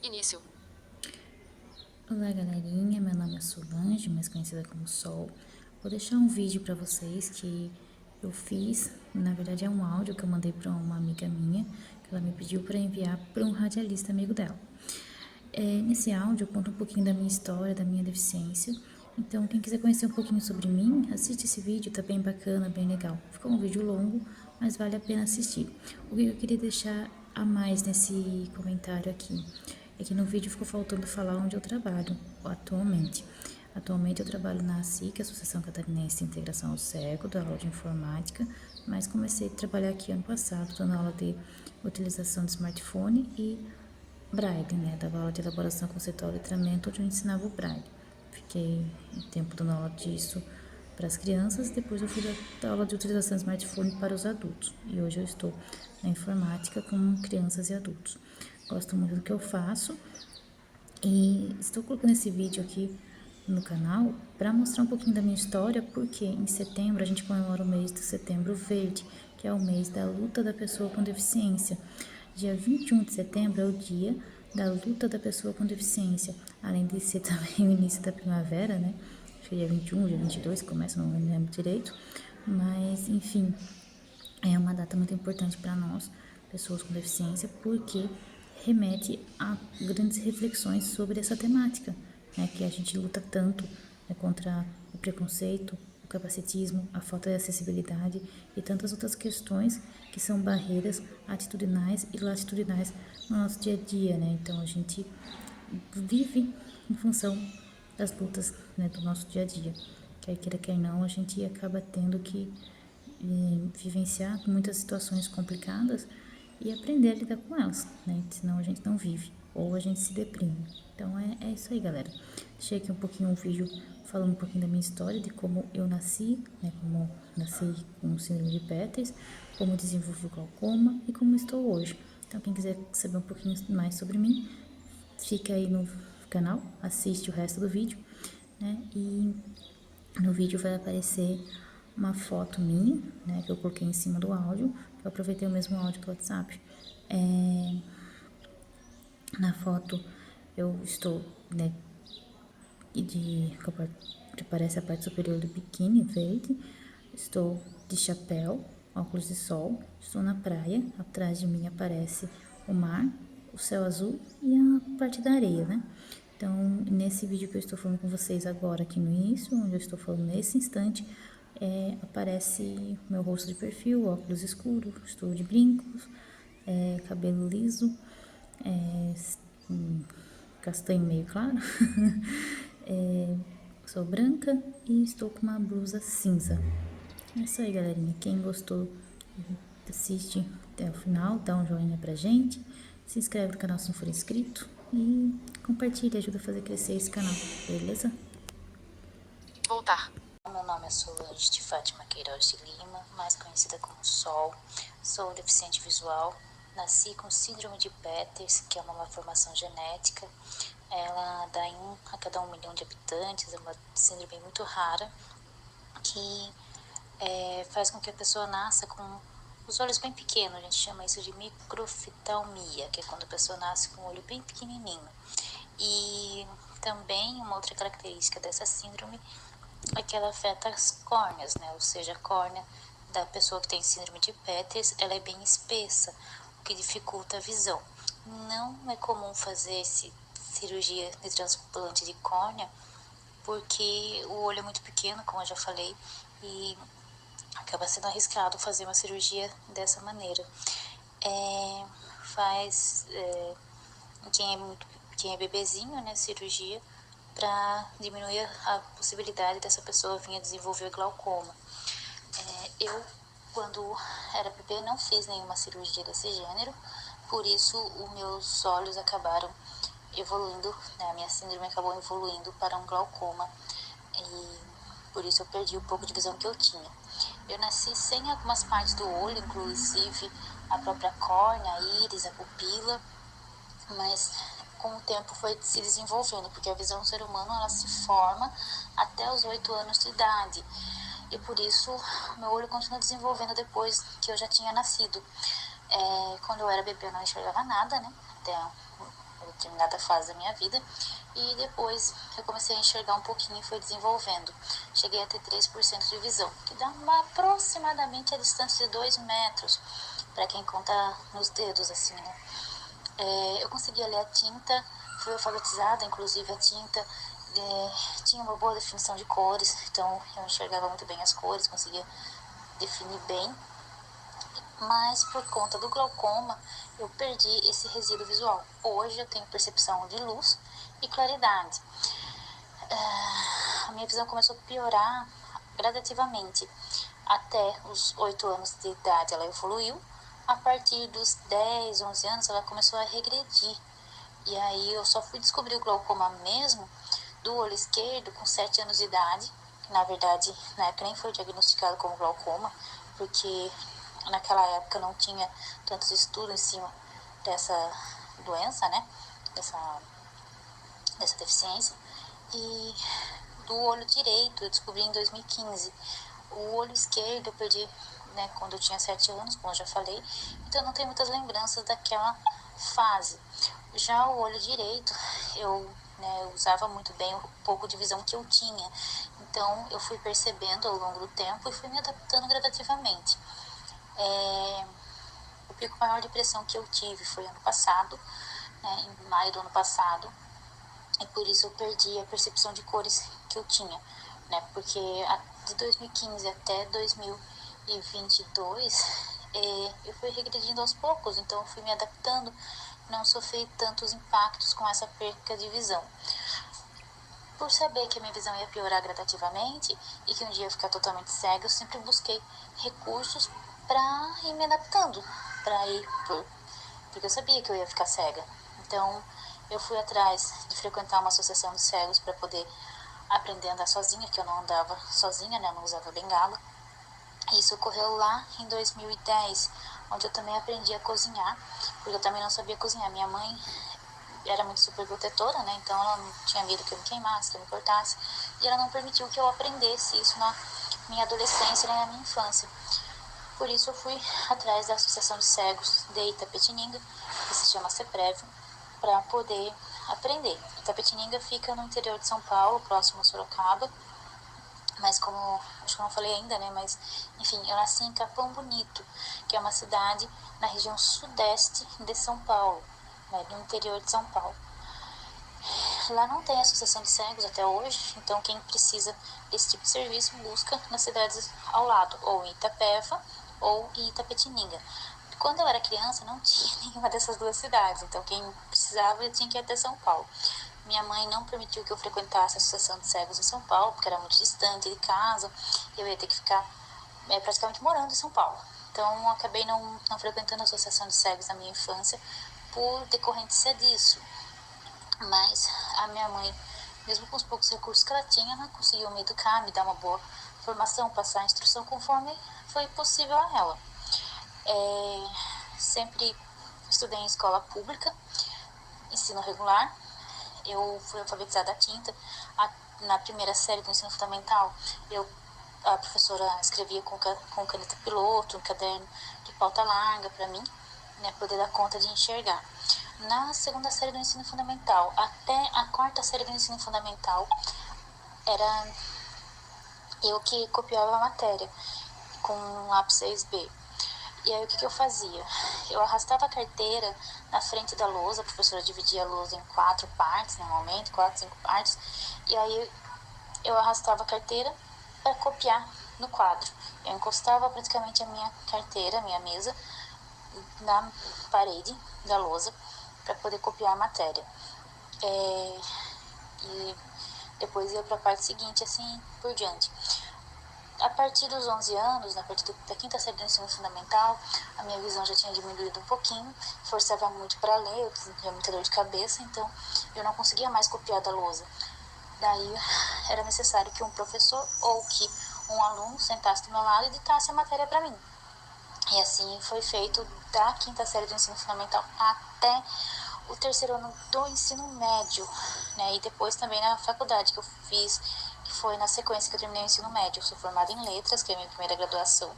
Início. Olá galerinha, meu nome é Solange, mais conhecida como Sol. Vou deixar um vídeo para vocês que eu fiz, na verdade é um áudio que eu mandei para uma amiga minha, que ela me pediu para enviar para um radialista amigo dela. Nesse áudio eu conto um pouquinho da minha história, da minha deficiência, então quem quiser conhecer um pouquinho sobre mim, assiste esse vídeo, tá bem bacana, bem legal. Ficou um vídeo longo, mas vale a pena assistir. O que eu queria deixar a mais nesse comentário aqui é que no vídeo ficou faltando falar onde eu trabalho atualmente. Atualmente eu trabalho na ASIC, Associação Catarinense de Integração ao Cego, dou aula de informática, mas comecei a trabalhar aqui ano passado, dando aula de utilização de smartphone e Braille, né? Dava aula de elaboração conceitual e letramento, onde eu ensinava o Braille. Fiquei um tempo dando aula disso para as crianças, depois eu fui dar aula de utilização de smartphone para os adultos. E hoje eu estou na informática com crianças e adultos. Gosto muito do que eu faço e estou colocando esse vídeo aqui no canal para mostrar um pouquinho da minha história, porque em setembro a gente comemora o mês de Setembro Verde, que é o mês da luta da pessoa com deficiência. Dia 21 de setembro é o dia da luta da pessoa com deficiência, além de ser também o início da primavera, né? Acho que é dia 21, dia 22 começa, não me lembro direito, mas enfim, é uma data muito importante para nós, pessoas com deficiência, porque remete a grandes reflexões sobre essa temática, né, que a gente luta tanto, né, contra o preconceito, o capacitismo, a falta de acessibilidade e tantas outras questões que são barreiras atitudinais e latitudinais no nosso dia a dia, né? Então a gente vive em função das lutas, né, do nosso dia a dia. Quer queira, quer não, a gente acaba tendo que vivenciar muitas situações complicadas e aprender a lidar com elas, né? Senão a gente não vive ou a gente se deprime. Então é isso aí, galera. Deixei aqui um pouquinho um vídeo falando um pouquinho da minha história, de como eu nasci, né? Como nasci com síndrome de Peters, como desenvolvi o glaucoma e como estou hoje. Então quem quiser saber um pouquinho mais sobre mim, fica aí no canal, assiste o resto do vídeo, né? E no vídeo vai aparecer uma foto minha, né, que eu coloquei em cima do áudio. Eu aproveitei o mesmo áudio do WhatsApp. Na foto eu estou, né, que parece a parte superior do biquíni verde. Estou de chapéu, óculos de sol. Estou na praia. Atrás de mim aparece o mar, o céu azul e a parte da areia, né? Então, nesse vídeo que eu estou falando com vocês agora, aqui no início, onde eu estou falando nesse instante, aparece meu rosto de perfil, óculos escuros, estou de brincos, cabelo liso, é, castanho meio claro. Sou branca e estou com uma blusa cinza. É isso aí, galerinha. Quem gostou, assiste até o final, dá um joinha pra gente, se inscreve no canal se não for inscrito e compartilha, ajuda a fazer crescer esse canal, beleza? Voltar. Meu nome é Solange de Fátima Queiroz de Lima, mais conhecida como Sol. Sou deficiente visual. Nasci com síndrome de Peters, que é uma malformação genética. Ela dá em 1 a cada 1 milhão de habitantes, é uma síndrome muito rara, que faz com que a pessoa nasça com os olhos bem pequenos. A gente chama isso de microftalmia, que é quando a pessoa nasce com o olho bem pequenininho. E também uma outra característica dessa síndrome é que ela afeta as córneas, né? Ou seja, a córnea da pessoa que tem síndrome de Peters, ela é bem espessa, o que dificulta a visão. Não é comum fazer cirurgia de transplante de córnea, porque o olho é muito pequeno, como eu já falei, e acaba sendo arriscado fazer uma cirurgia dessa maneira. Quem é bebezinho, né, cirurgia para diminuir a possibilidade dessa pessoa vir a desenvolver glaucoma. Eu, quando era bebê, não fiz nenhuma cirurgia desse gênero, por isso os meus olhos acabaram evoluindo, né, a minha síndrome acabou evoluindo para um glaucoma e por isso eu perdi um pouco de visão que eu tinha. Eu nasci sem algumas partes do olho, inclusive a própria córnea, a íris, a pupila, mas com o tempo foi se desenvolvendo, porque a visão do ser humano ela se forma até os 8 anos de idade. E por isso meu olho continua desenvolvendo depois que eu já tinha nascido. Quando eu era bebê eu não enxergava nada, né? Até determinada fase da minha vida, e depois eu comecei a enxergar um pouquinho e foi desenvolvendo. Cheguei a ter 3% de visão, que dá aproximadamente a distância de 2 metros, para quem conta nos dedos, assim, né? Eu conseguia ler a tinta, fui alfabetizada, inclusive a tinta tinha uma boa definição de cores, então eu enxergava muito bem as cores, conseguia definir bem, mas por conta do glaucoma eu perdi esse resíduo visual. Hoje eu tenho percepção de luz e claridade. A minha visão começou a piorar gradativamente. Até os 8 anos de idade ela evoluiu, a partir dos 10, 11 anos ela começou a regredir. E aí eu só fui descobrir o glaucoma mesmo do olho esquerdo com 7 anos de idade. Na verdade, na época nem foi diagnosticado como glaucoma, porque naquela época não tinha tantos estudos em cima dessa doença, né? Dessa deficiência. E do olho direito eu descobri em 2015. O olho esquerdo eu perdi, né, quando eu tinha 7 anos, como eu já falei, então eu não tenho muitas lembranças daquela fase. Já o olho direito, eu usava muito bem o pouco de visão que eu tinha, então eu fui percebendo ao longo do tempo e fui me adaptando gradativamente. O pico maior de pressão que eu tive foi ano passado, né, em maio do ano passado, e por isso eu perdi a percepção de cores que eu tinha, né, porque de 2015 até 2022 eu fui regredindo aos poucos, então eu fui me adaptando, não sofri tantos impactos com essa perca de visão. Por saber que a minha visão ia piorar gradativamente e que um dia eu ia ficar totalmente cega, eu sempre busquei recursos para ir me adaptando, porque eu sabia que eu ia ficar cega. Então eu fui atrás de frequentar uma associação de cegos para poder aprender a andar sozinha, que eu não andava sozinha, né? Eu não usava bengala. Isso ocorreu lá em 2010, onde eu também aprendi a cozinhar, porque eu também não sabia cozinhar. Minha mãe era muito super protetora, né? Então ela não tinha medo que eu me queimasse, que eu me cortasse, e ela não permitiu que eu aprendesse isso na minha adolescência nem na minha infância. Por isso eu fui atrás da Associação de Cegos de Itapetininga, que se chama CEPREV, para poder aprender. Itapetininga fica no interior de São Paulo, próximo a Sorocaba, mas como acho que eu não falei ainda, né? Mas enfim, eu nasci em Capão Bonito, que é uma cidade na região sudeste de São Paulo, né, no interior de São Paulo. Lá não tem associação de cegos até hoje, então quem precisa desse tipo de serviço busca nas cidades ao lado, ou em Itapeva ou em Itapetininga. Quando eu era criança não tinha nenhuma dessas duas cidades, então quem precisava tinha que ir até São Paulo. Minha mãe não permitiu que eu frequentasse a associação de cegos em São Paulo, porque era muito distante de casa, eu ia ter que ficar praticamente morando em São Paulo. Então eu acabei não frequentando a associação de cegos na minha infância por decorrência disso. Mas a minha mãe, mesmo com os poucos recursos que ela tinha, ela conseguiu me educar, me dar uma boa formação, passar a instrução conforme foi possível a ela. Sempre estudei em escola pública, ensino regular. Eu fui alfabetizada a tinta. Na primeira série do ensino fundamental, a professora escrevia com caneta piloto, um caderno de pauta larga para mim, né, poder dar conta de enxergar. Na segunda série do ensino fundamental até a quarta série do ensino fundamental, era eu que copiava a matéria com um lápis 6B. E aí o que eu fazia? Eu arrastava a carteira na frente da lousa, a professora dividia a lousa em 4 partes, normalmente, 4, 5 partes, e aí eu arrastava a carteira para copiar no quadro. Eu encostava praticamente a minha carteira, a minha mesa, na parede da lousa para poder copiar a matéria. E depois ia para a parte seguinte, assim por diante. A partir dos 11 anos, a partir da quinta série do ensino fundamental, a minha visão já tinha diminuído um pouquinho, forçava muito para ler, eu tinha muita dor de cabeça, então eu não conseguia mais copiar da lousa. Daí era necessário que um professor ou que um aluno sentasse do meu lado e ditasse a matéria para mim. E assim foi feito da quinta série do ensino fundamental até o terceiro ano do ensino médio, né? E depois também na faculdade que eu fiz, que foi na sequência que eu terminei o ensino médio. Eu sou formada em letras, que é a minha primeira graduação,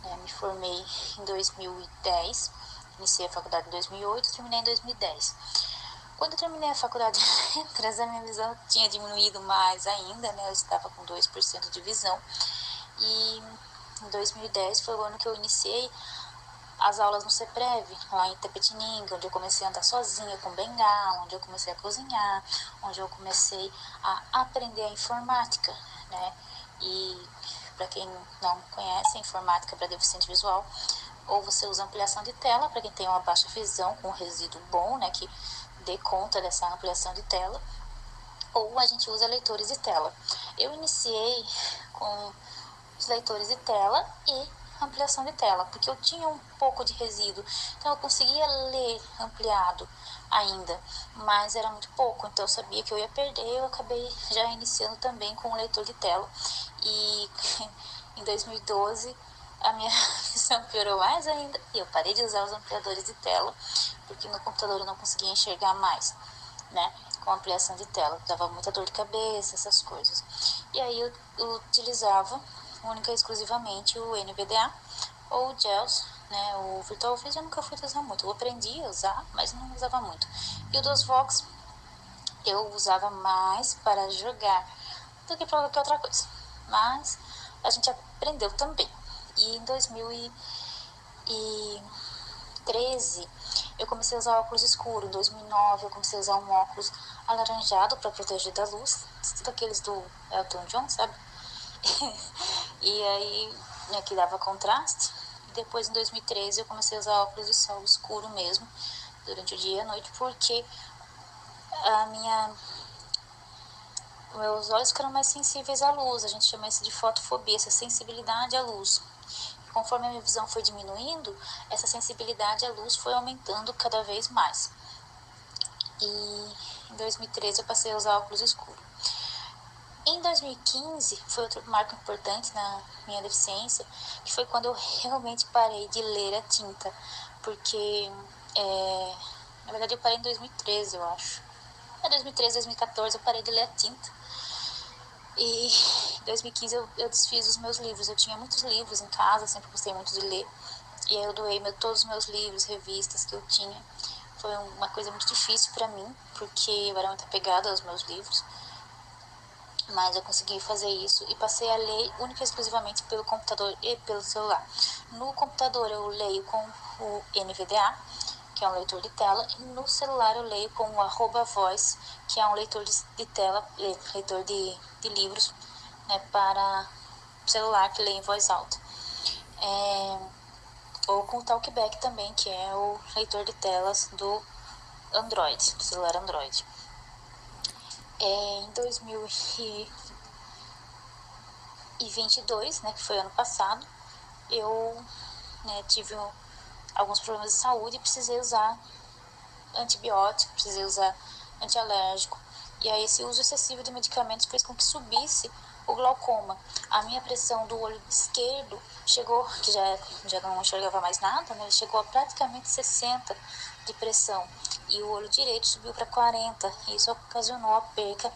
né? Me formei em 2010, iniciei a faculdade em 2008 e terminei em 2010. Quando eu terminei a faculdade de letras, a minha visão tinha diminuído mais ainda, né? Eu estava com 2% de visão. E em 2010 foi o ano que eu iniciei as aulas no CEPREV, lá em Itapetininga, onde eu comecei a andar sozinha com bengala, onde eu comecei a cozinhar, onde eu comecei a aprender a informática, né? E para quem não conhece, a informática para deficiente visual, ou você usa ampliação de tela para quem tem uma baixa visão com resíduo bom, né, que dê conta dessa ampliação de tela, ou a gente usa leitores de tela. Eu iniciei com os leitores de tela e ampliação de tela, porque eu tinha um pouco de resíduo, então eu conseguia ler ampliado ainda, mas era muito pouco, então eu sabia que eu ia perder, eu acabei já iniciando também com o leitor de tela, e em 2012 a minha visão piorou mais ainda, e eu parei de usar os ampliadores de tela, porque no computador eu não conseguia enxergar mais, né, com ampliação de tela, dava muita dor de cabeça, essas coisas. E aí eu utilizava única e exclusivamente o NVDA ou o GELS, né, o VirtualViz eu nunca fui usar muito, eu aprendi a usar, mas não usava muito. E o DOSVox eu usava mais para jogar do que para qualquer outra coisa, mas a gente aprendeu também. E em 2013 eu comecei a usar óculos escuros. Em 2009 eu comecei a usar um óculos alaranjado para proteger da luz, daqueles do Elton John, sabe? E aí, né, que dava contraste. E depois, em 2013, eu comecei a usar óculos de sol escuro mesmo, durante o dia e a noite, porque a minha... meus olhos ficaram mais sensíveis à luz. A gente chama isso de fotofobia, essa sensibilidade à luz. E conforme a minha visão foi diminuindo, essa sensibilidade à luz foi aumentando cada vez mais. E em 2013 eu passei a usar óculos escuros. Em 2015 foi outro marco importante na minha deficiência, que foi quando eu realmente parei de ler a tinta, porque na verdade eu parei em 2013, eu acho. 2013, 2014 eu parei de ler a tinta. E em 2015 eu desfiz os meus livros. Eu tinha muitos livros em casa, sempre gostei muito de ler. E aí eu doei todos os meus livros, revistas que eu tinha. Foi uma coisa muito difícil para mim, porque eu era muito apegada aos meus livros. Mas eu consegui fazer isso e passei a ler única e exclusivamente pelo computador e pelo celular. No computador eu leio com o NVDA, que é um leitor de tela, e no celular eu leio com o @voice, que é um leitor de tela, leitor de livros, né, para celular que lê em voz alta. Ou com o Talkback também, que é o leitor de telas do Android, do celular Android. Em 2022, né, que foi ano passado, eu, né, tive alguns problemas de saúde e precisei usar antibiótico, precisei usar antialérgico. E aí esse uso excessivo de medicamentos fez com que subisse o glaucoma. A minha pressão do olho esquerdo chegou, que já não enxergava mais nada, né, chegou a praticamente 60 de pressão. E o olho direito subiu para 40. E isso ocasionou a perca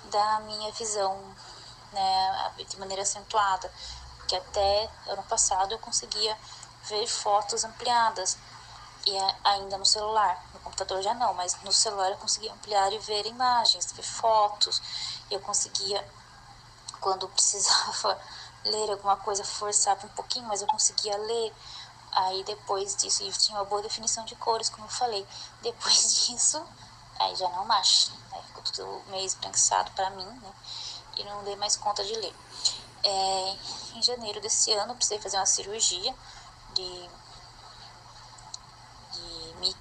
da minha visão, né, de maneira acentuada. Porque até ano passado eu conseguia ver fotos ampliadas. E ainda no celular, no computador já não, mas no celular eu conseguia ampliar e ver imagens, ver fotos. Eu conseguia, quando precisava ler alguma coisa, forçava um pouquinho, mas eu conseguia ler. Aí depois disso, e tinha uma boa definição de cores, como eu falei. Depois disso, aí já não mais. Aí ficou tudo meio esbranquiçado para mim, né? E não dei mais conta de ler. Em janeiro desse ano, eu precisei fazer uma cirurgia de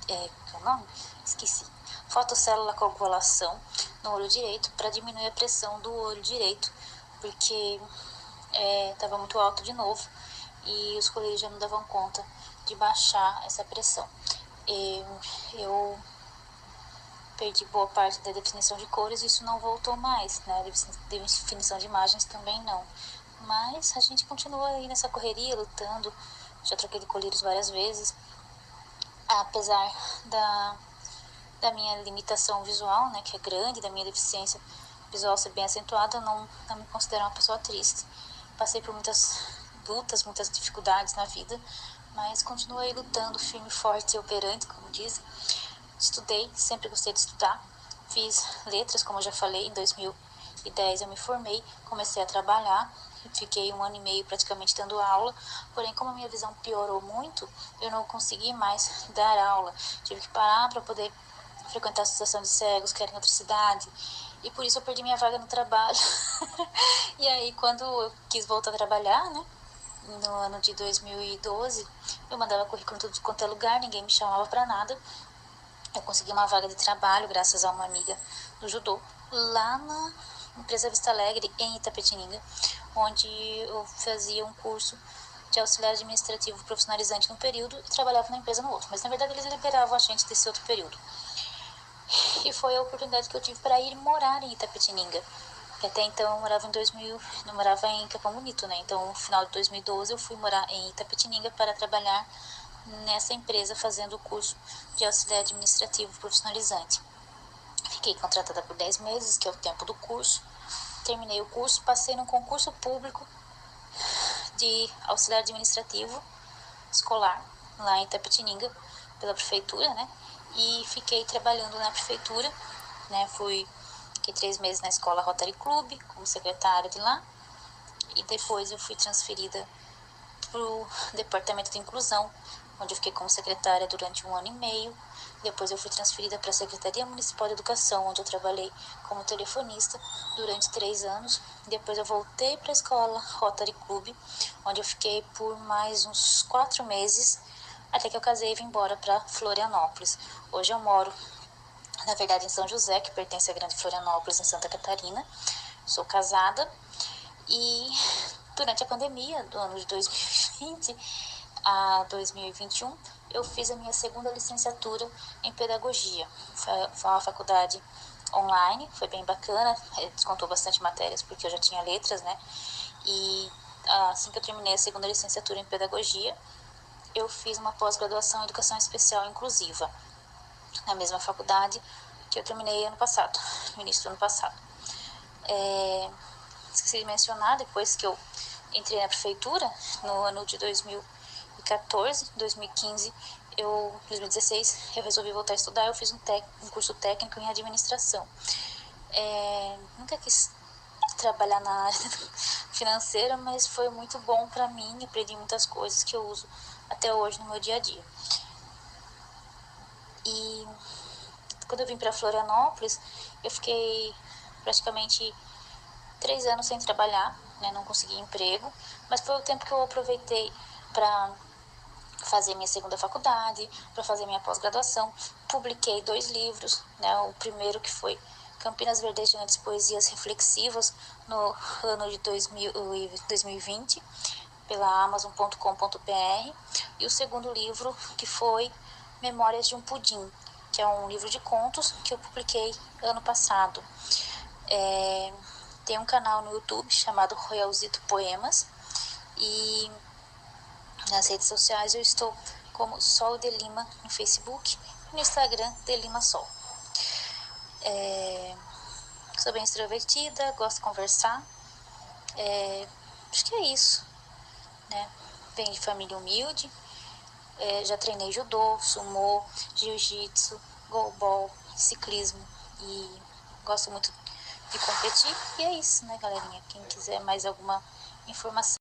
qual é o nome? Esqueci. Fotocélula coagulação no olho direito para diminuir a pressão do olho direito, porque estava muito alto de novo e os colírios já não davam conta de baixar essa pressão. Eu perdi boa parte da definição de cores e isso não voltou mais, né? A definição de imagens também não. Mas a gente continua aí nessa correria, lutando. Já troquei de colírios várias vezes. Apesar da minha limitação visual, né, que é grande, da minha deficiência visual ser bem acentuada, eu não me considero uma pessoa triste. Passei por muitas lutas, muitas dificuldades na vida, mas continuo aí lutando, firme, forte e operante, como dizem, estudei, sempre gostei de estudar. Fiz letras, como eu já falei, em 2010 eu me formei, comecei a trabalhar, fiquei 1 ano e meio praticamente dando aula, porém como a minha visão piorou muito, eu não consegui mais dar aula, tive que parar para poder frequentar a associação de cegos, que era em outra cidade, e por isso eu perdi minha vaga no trabalho. E aí quando eu quis voltar a trabalhar, né, no ano de 2012, eu mandava currículo em tudo quanto é lugar, ninguém me chamava para nada. Eu consegui uma vaga de trabalho graças a uma amiga do judô lá na empresa Vista Alegre, em Itapetininga, onde eu fazia um curso de auxiliar administrativo profissionalizante num período e trabalhava na empresa no outro. Mas na verdade eles liberavam a gente desse outro período. E foi a oportunidade que eu tive para ir morar em Itapetininga. Até então eu morava eu morava em Capão Bonito, né? Então no final de 2012 eu fui morar em Itapetininga para trabalhar nessa empresa fazendo o curso de auxiliar administrativo profissionalizante. Fiquei contratada por 10 meses, que é o tempo do curso. Terminei o curso, passei num concurso público de auxiliar administrativo escolar lá em Itapetininga, pela prefeitura, né? E fiquei trabalhando na prefeitura, né? Fiquei 3 meses na escola Rotary Club, como secretária de lá. E depois eu fui transferida para o departamento de inclusão, onde eu fiquei como secretária durante 1 ano e meio. Depois eu fui transferida para a Secretaria Municipal de Educação, onde eu trabalhei como telefonista durante 3 anos. Depois eu voltei para a escola Rotary Club, onde eu fiquei por mais uns 4 meses, até que eu casei e vim embora para Florianópolis. Hoje eu moro, na verdade, em São José, que pertence à Grande Florianópolis, em Santa Catarina. Sou casada e durante a pandemia do ano de 2020 a 2021, eu fiz a minha segunda licenciatura em pedagogia. Foi uma faculdade online, foi bem bacana, descontou bastante matérias porque eu já tinha letras, né? E assim que eu terminei a segunda licenciatura em pedagogia, eu fiz uma pós-graduação em educação especial inclusiva, na mesma faculdade que eu terminei ano passado, no início do ano passado. Esqueci de mencionar, depois que eu entrei na prefeitura, no ano de 2014, 2015, 2016, eu resolvi voltar a estudar. Eu fiz um curso técnico em administração. Nunca quis trabalhar na área financeira, mas foi muito bom para mim. Aprendi muitas coisas que eu uso até hoje no meu dia a dia. E quando eu vim para Florianópolis, eu fiquei praticamente 3 anos sem trabalhar, né? Não consegui emprego, mas foi o tempo que eu aproveitei para fazer minha segunda faculdade, para fazer minha pós-graduação. Publiquei 2 livros, né? O primeiro que foi Campinas Verdejantes, Poesias Reflexivas, no ano de 2020, pela Amazon.com.br, e o segundo livro que foi Memórias de um Pudim, que é um livro de contos que eu publiquei ano passado. Tem um canal no YouTube chamado Royalzito Poemas, e nas redes sociais eu estou como Sol de Lima no Facebook e no Instagram de Lima Sol. Sou bem extrovertida, gosto de conversar. Acho que é isso, né? Venho de família humilde, já treinei judô, sumô, jiu-jitsu, goalball, ciclismo e gosto muito de competir. E é isso, né, galerinha? Quem quiser mais alguma informação,